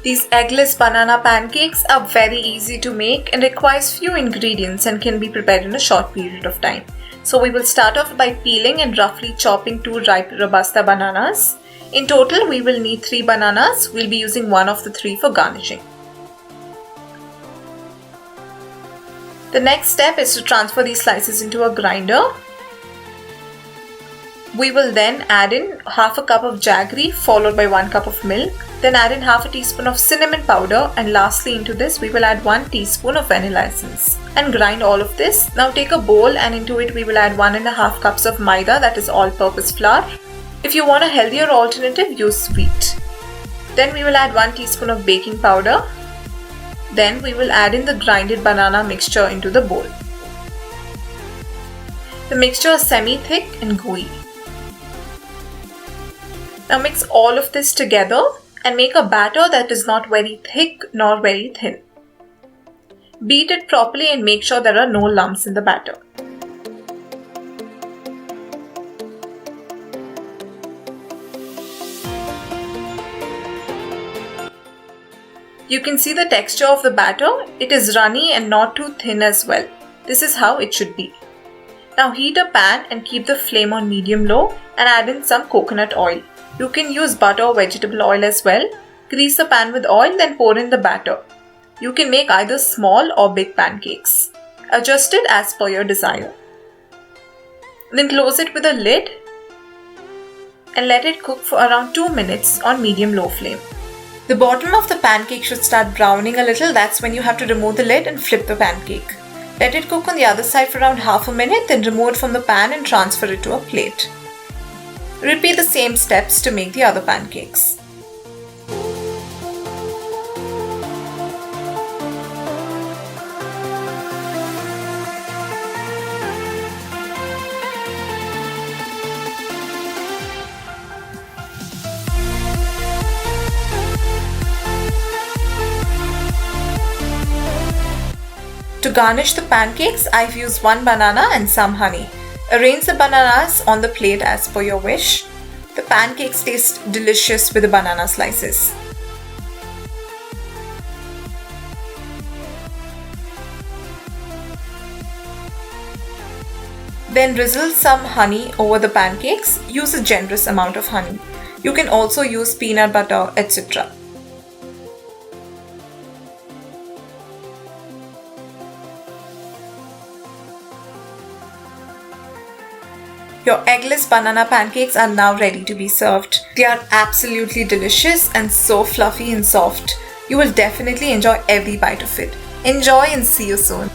These eggless banana pancakes are very easy to make and requires few ingredients and can be prepared in a short period of time. So we will start off by peeling and roughly chopping 2 ripe robusta bananas. In total, we will need 3 bananas. We'll be using one of the 3 for garnishing. The next step is to transfer these slices into a grinder. We will then add in half a cup of jaggery followed by 1 cup of milk. Then add in half a teaspoon of cinnamon powder, and lastly into this we will add 1 teaspoon of vanilla essence and grind all of this. Now take a bowl and into it we will add 1.5 cups of maida, that is all-purpose flour. If you want a healthier alternative, use wheat. Then we will add 1 teaspoon of baking powder. Then we will add in the grinded banana mixture into the bowl. The mixture is semi-thick and gooey. Now mix all of this together and make a batter that is not very thick nor very thin. Beat it properly and make sure there are no lumps in the batter. You can see the texture of the batter. It is runny and not too thin as well. This is how it should be. Now heat a pan and keep the flame on medium-low and add in some coconut oil. You can use butter or vegetable oil as well. Grease the pan with oil, then pour in the batter. You can make either small or big pancakes. Adjust it as per your desire. Then close it with a lid and let it cook for around 2 minutes on medium-low flame. The bottom of the pancake should start browning a little. That's when you have to remove the lid and flip the pancake. Let it cook on the other side for around half a minute, then remove it from the pan and transfer it to a plate. Repeat the same steps to make the other pancakes. To garnish the pancakes, I've used 1 banana and some honey. Arrange the bananas on the plate as per your wish. The pancakes taste delicious with the banana slices. Then drizzle some honey over the pancakes. Use a generous amount of honey. You can also use peanut butter, etc. Your eggless banana pancakes are now ready to be served. They are absolutely delicious and so fluffy and soft. You will definitely enjoy every bite of it. Enjoy and see you soon.